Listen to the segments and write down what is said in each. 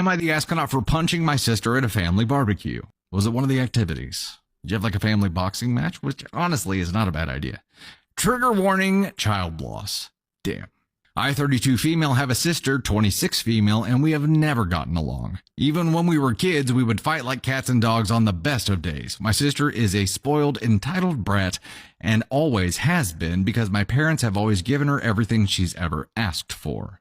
am I the astronaut for punching my sister at a family barbecue? Was it one of the activities? Did you have like a family boxing match? Which honestly is not a bad idea. Trigger warning, child loss. Damn. I, 32 female, have a sister, 26 female, and we have never gotten along. Even when we were kids, we would fight like cats and dogs on the best of days. My sister is a spoiled, entitled brat and always has been because my parents have always given her everything she's ever asked for.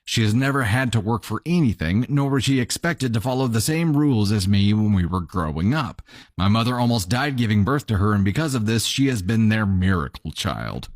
She has never had to work for anything, nor was she expected to follow the same rules as me when we were growing up. My mother almost died giving birth to her, and because of this, she has been their miracle child.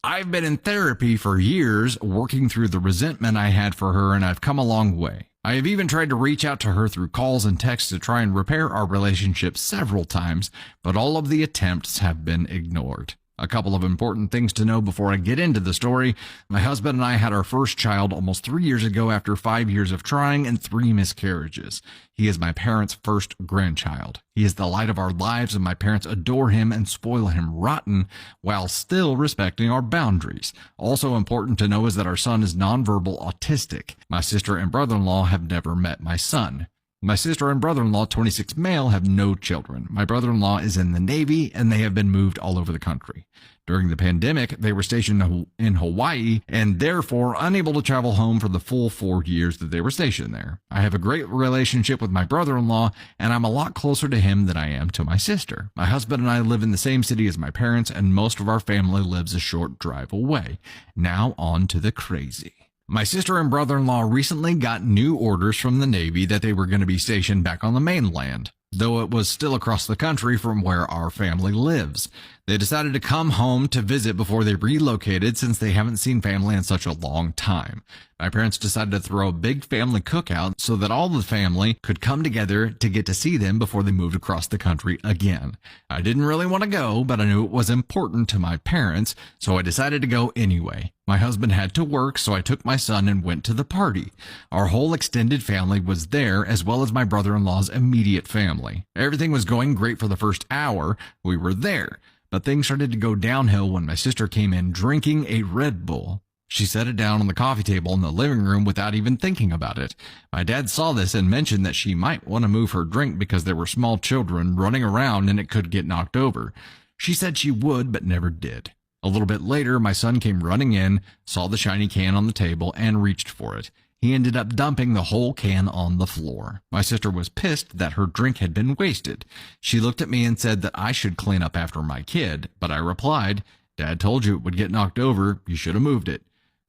I've been in therapy for years, working through the resentment I had for her, and I've come a long way. I have even tried to reach out to her through calls and texts to try and repair our relationship several times, but all of the attempts have been ignored. A couple of important things to know before I get into the story. My husband and I had our first child almost 3 years ago after 5 years of trying and 3 miscarriages. He is my parents' first grandchild. He is the light of our lives, and my parents adore him and spoil him rotten while still respecting our boundaries. Also important to know is that our son is nonverbal autistic. My sister and brother-in-law have never met my son. My sister and brother-in-law, 26 male, have no children. My brother-in-law is in the Navy, and they have been moved all over the country. During the pandemic, they were stationed in Hawaii and therefore unable to travel home for the full 4 years that they were stationed there. I have a great relationship with my brother-in-law, and I'm a lot closer to him than I am to my sister. My husband and I live in the same city as my parents, and most of our family lives a short drive away. Now on to the crazy. My sister and brother-in-law recently got new orders from the Navy that they were going to be stationed back on the mainland, though it was still across the country from where our family lives. They decided to come home to visit before they relocated since they haven't seen family in such a long time. My parents decided to throw a big family cookout so that all the family could come together to get to see them before they moved across the country again. I didn't really want to go, but I knew it was important to my parents, so I decided to go anyway. My husband had to work, so I took my son and went to the party. Our whole extended family was there, as well as my brother-in-law's immediate family. Everything was going great for the first hour we were there, but things started to go downhill when my sister came in drinking a Red Bull. She set it down on the coffee table in the living room without even thinking about it. My dad saw this and mentioned that she might want to move her drink because there were small children running around and it could get knocked over. She said she would, but never did. A little bit later, my son came running in, saw the shiny can on the table, and reached for it. He ended up dumping the whole can on the floor. My sister was pissed that her drink had been wasted. She looked at me and said that I should clean up after my kid, but I replied, "Dad told you it would get knocked over. You should have moved it."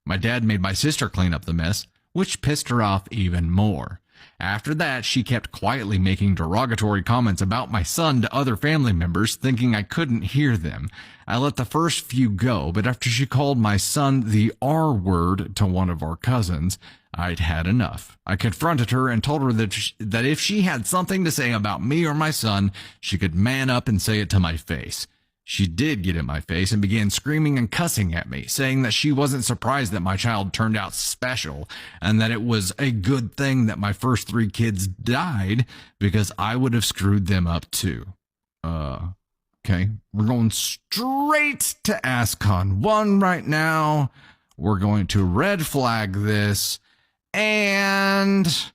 My dad made my sister clean up the mess, which pissed her off even more. After that, she kept quietly making derogatory comments about my son to other family members, thinking I couldn't hear them. I let the first few go, but after she called my son the R word to one of our cousins, I'd had enough. I confronted her and told her that if she had something to say about me or my son, she could man up and say it to my face. She did get in my face and began screaming and cussing at me, saying that she wasn't surprised that my child turned out special and that it was a good thing that my first 3 kids died because I would have screwed them up too. Okay, we're going straight to ASCON 1 right now. We're going to red flag this, and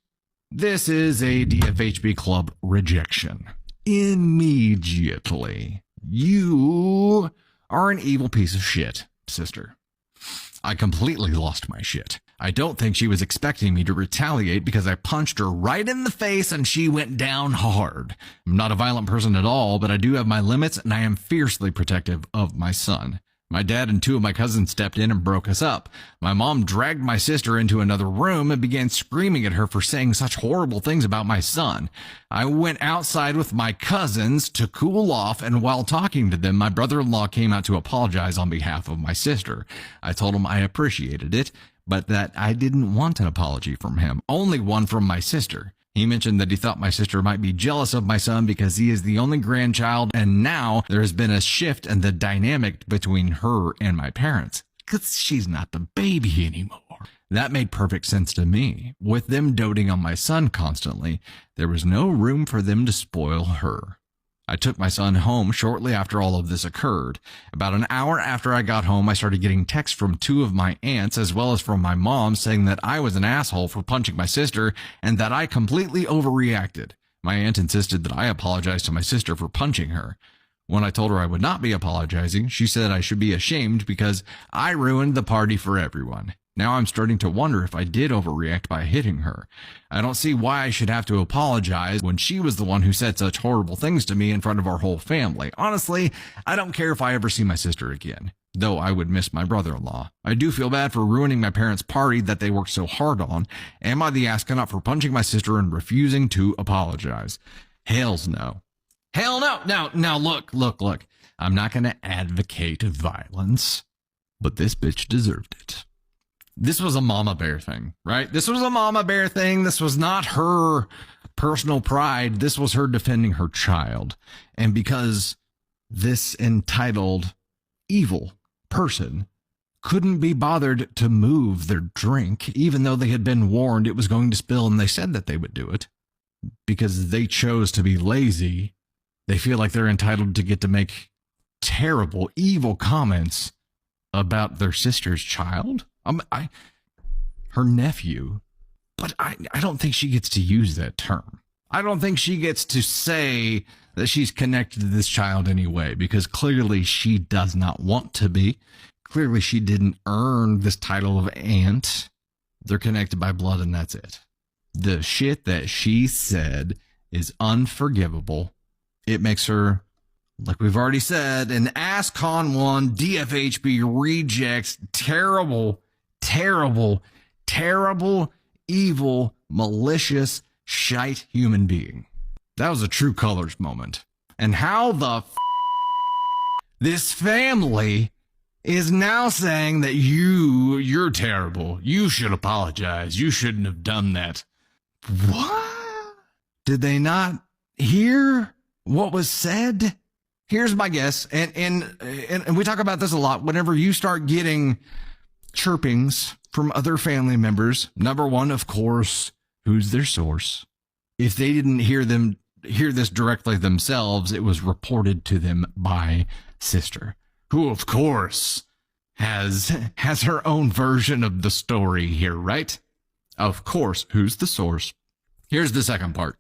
this is a DFHB Club rejection. Immediately. You are an evil piece of shit, sister. I completely lost my shit. I don't think she was expecting me to retaliate because I punched her right in the face and she went down hard. I'm not a violent person at all, but I do have my limits and I am fiercely protective of my son. My dad and 2 of my cousins stepped in and broke us up. My mom dragged my sister into another room and began screaming at her for saying such horrible things about my son. I went outside with my cousins to cool off, and while talking to them, my brother-in-law came out to apologize on behalf of my sister. I told him I appreciated it, but that I didn't want an apology from him, only one from my sister. He mentioned that he thought my sister might be jealous of my son because he is the only grandchild, and now there has been a shift in the dynamic between her and my parents, because she's not the baby anymore. That made perfect sense to me. With them doting on my son constantly, there was no room for them to spoil her. I took my son home shortly after all of this occurred. About an hour after I got home, I started getting texts from 2 of my aunts as well as from my mom saying that I was an asshole for punching my sister and that I completely overreacted. My aunt insisted that I apologize to my sister for punching her. When I told her I would not be apologizing, she said I should be ashamed because I ruined the party for everyone. Now I'm starting to wonder if I did overreact by hitting her. I don't see why I should have to apologize when she was the one who said such horrible things to me in front of our whole family. Honestly, I don't care if I ever see my sister again, though I would miss my brother-in-law. I do feel bad for ruining my parents' party that they worked so hard on. Am I the astronaut for punching my sister and refusing to apologize? Hells no. Hell no. Now look. I'm not going to advocate violence, but this bitch deserved it. This was a mama bear thing, right? This was a mama bear thing. This was not her personal pride. This was her defending her child. And because this entitled evil person couldn't be bothered to move their drink, even though they had been warned it was going to spill and they said that they would do it, because they chose to be lazy, they feel like they're entitled to get to make terrible, evil comments about their sister's child. Her nephew, but I don't think she gets to use that term. I don't think she gets to say that she's connected to this child anyway, because clearly she does not want to be. Clearly she didn't earn this title of aunt. They're connected by blood and that's it. The shit that she said is unforgivable. It makes her, like we've already said, an ASCON 1 DFHB rejects, terrible, evil, malicious, shite human being. That was a true colors moment. And how the this family is now saying that you're terrible. You should apologize. You shouldn't have done that. What? Did they not hear what was said? Here's my guess, and we talk about this a lot. Whenever you start getting chirpings from other family members, number one, of course, who's their source? If they didn't hear this directly themselves, it was reported to them by sister, who of course has her own version of the story here, right? Of course, who's the source? Here's the second part.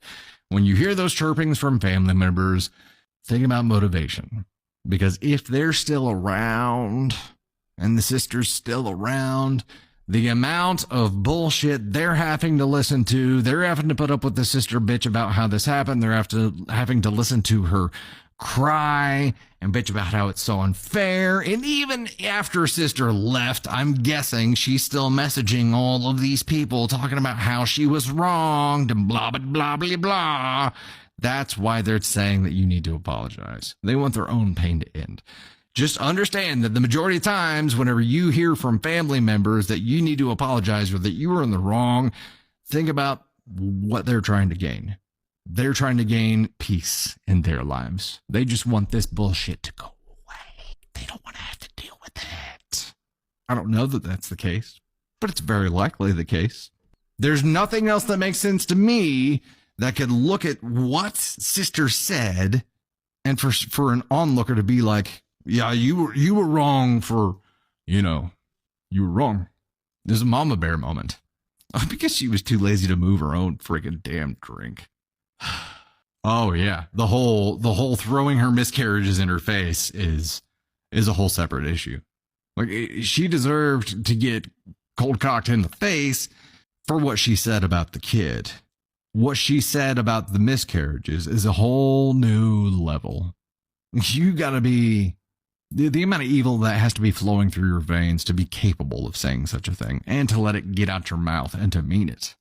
When you hear those chirpings from family members, think about motivation, because if they're still around and the sister's still around, the amount of bullshit they're having to listen to, they're having to put up with the sister bitch about how this happened. They're having to listen to her cry and bitch about how it's so unfair. And even after sister left, I'm guessing she's still messaging all of these people talking about how she was wronged and blah, blah, blah, blah, blah. That's why they're saying that you need to apologize. They want their own pain to end. Just understand that the majority of times, whenever you hear from family members that you need to apologize or that you were in the wrong, think about what they're trying to gain. They're trying to gain peace in their lives. They just want this bullshit to go away. They don't want to have to deal with it. I don't know that that's the case, but it's very likely the case. There's nothing else that makes sense to me that could look at what sister said and for an onlooker to be like, yeah, you were wrong for, you were wrong. There's a mama bear moment. Because she was too lazy to move her own friggin' damn drink. Oh yeah. The whole throwing her miscarriages in her face is a whole separate issue. Like, she deserved to get cold cocked in the face for what she said about the kid. What she said about the miscarriages is a whole new level. You gotta be the amount of evil that has to be flowing through your veins to be capable of saying such a thing and to let it get out your mouth and to mean it.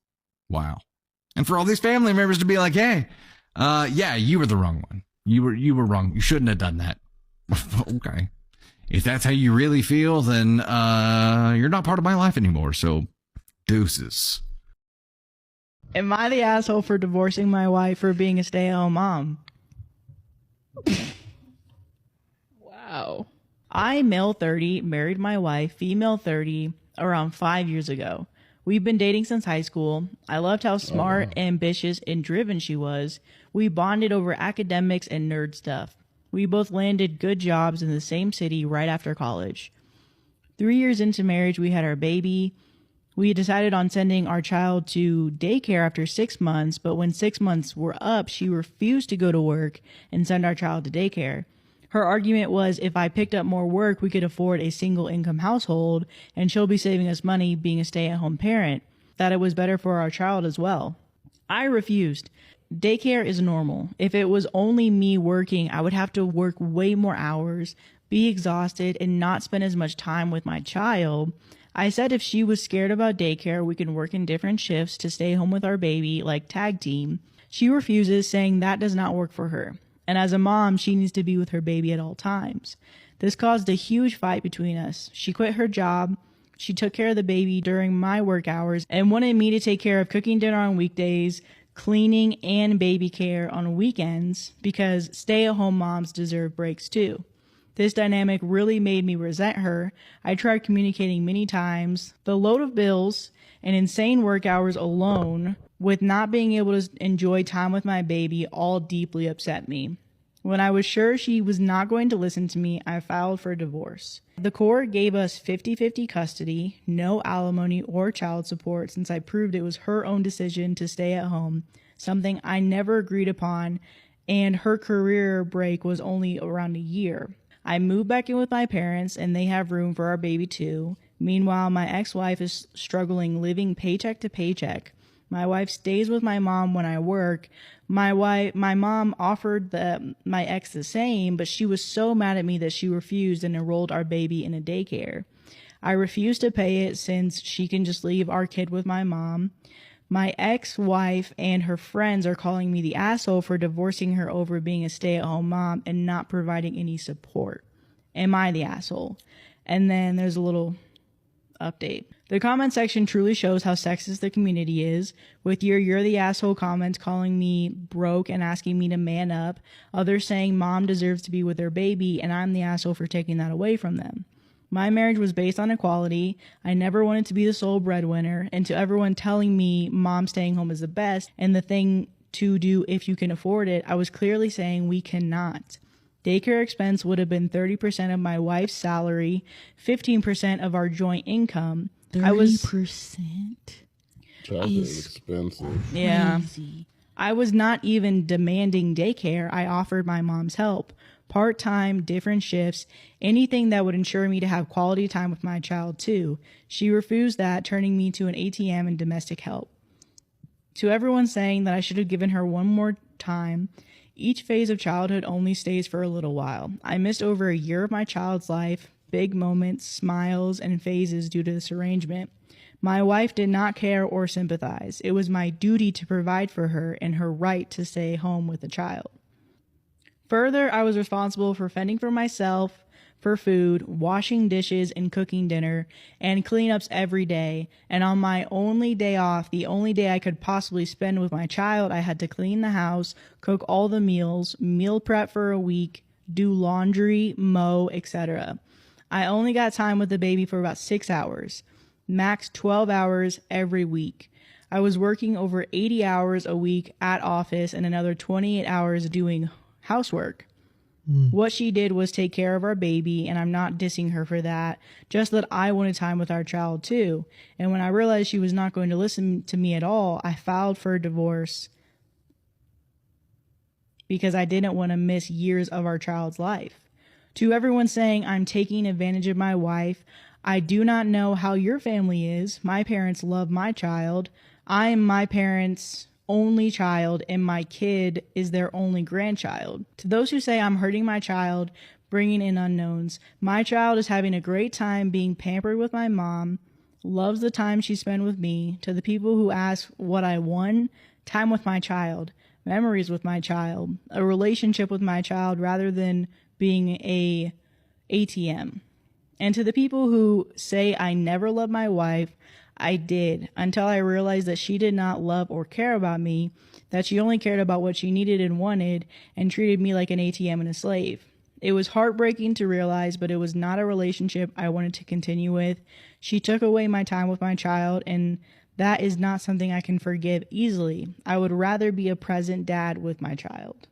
Wow. And for all these family members to be like, hey, yeah, you were the wrong one. You were wrong. You shouldn't have done that. Okay. If that's how you really feel, then you're not part of my life anymore. So deuces. Am I the asshole for divorcing my wife for being a stay-at-home mom? Wow. I, male 30, married my wife, female 30, around 5 years ago. We've been dating since high school. I loved how smart, ambitious, and driven she was. We bonded over academics and nerd stuff. We both landed good jobs in the same city right after college. 3 years into marriage, we had our baby. We decided on sending our child to daycare after 6 months, but when 6 months were up, she refused to go to work and send our child to daycare. Her argument was if I picked up more work, we could afford a single income household and she'll be saving us money being a stay-at-home parent, that it was better for our child as well. I refused. Daycare is normal. If it was only me working, I would have to work way more hours, be exhausted, and not spend as much time with my child. I said if she was scared about daycare, we can work in different shifts to stay home with our baby, like tag team. She refuses, saying that does not work for her. And as a mom, she needs to be with her baby at all times. This caused a huge fight between us. She quit her job. She took care of the baby during my work hours and wanted me to take care of cooking dinner on weekdays, cleaning, and baby care on weekends because stay-at-home moms deserve breaks too. This dynamic really made me resent her. I tried communicating many times. The load of bills and insane work hours alone with not being able to enjoy time with my baby all deeply upset me. When I was sure she was not going to listen to me, I filed for divorce. The court gave us 50-50 custody, no alimony or child support since I proved it was her own decision to stay at home, something I never agreed upon, and her career break was only around a year. I moved back in with my parents and they have room for our baby too. Meanwhile, my ex-wife is struggling living paycheck to paycheck. My wife stays with my mom when I work. My mom offered my ex the same, but she was so mad at me that she refused and enrolled our baby in a daycare. I refused to pay it since she can just leave our kid with my mom. My ex-wife and her friends are calling me the asshole for divorcing her over being a stay-at-home mom and not providing any support. Am I the asshole? And then there's a little update. The comment section truly shows how sexist the community is, with you're the asshole comments calling me broke and asking me to man up, others saying mom deserves to be with her baby and I'm the asshole for taking that away from them. My marriage was based on equality. I never wanted to be the sole breadwinner, and to everyone telling me mom staying home is the best and the thing to do if you can afford it, I was clearly saying we cannot. Daycare expense would have been 30% of my wife's salary, 15% of our joint income. 30%? Child is expensive. Yeah. Crazy. I was not even demanding daycare. I offered my mom's help. Part-time, different shifts, anything that would ensure me to have quality time with my child too. She refused that, turning me to an ATM and domestic help. To everyone saying that I should have given her one more time, each phase of childhood only stays for a little while. I missed over a year of my child's life, big moments, smiles, and phases due to this arrangement. My wife did not care or sympathize. It was my duty to provide for her and her right to stay home with the child. Further, I was responsible for fending for myself, for food, washing dishes, and cooking dinner, and cleanups every day. And on my only day off, the only day I could possibly spend with my child, I had to clean the house, cook all the meals, meal prep for a week, do laundry, mow, etc. I only got time with the baby for about 6 hours, max 12 hours every week. I was working over 80 hours a week at office and another 28 hours doing housework. What she did was take care of our baby, and I'm not dissing her for that, just that I wanted time with our child too. And when I realized she was not going to listen to me at all, I filed for a divorce because I didn't want to miss years of our child's life. To everyone saying I'm taking advantage of my wife, I do not know how your family is. My parents love my child. I am my parents' only child, and my kid is their only grandchild. To those who say I'm hurting my child, bringing in unknowns, my child is having a great time being pampered with my mom, loves the time she spent with me. To the people who ask what I won, time with my child, memories with my child, a relationship with my child rather than being a ATM. And to the people who say I never loved my wife, I did, until I realized that she did not love or care about me, that she only cared about what she needed and wanted, and treated me like an ATM and a slave. It was heartbreaking to realize, but it was not a relationship I wanted to continue with. She took away my time with my child, and that is not something I can forgive easily. I would rather be a present dad with my child.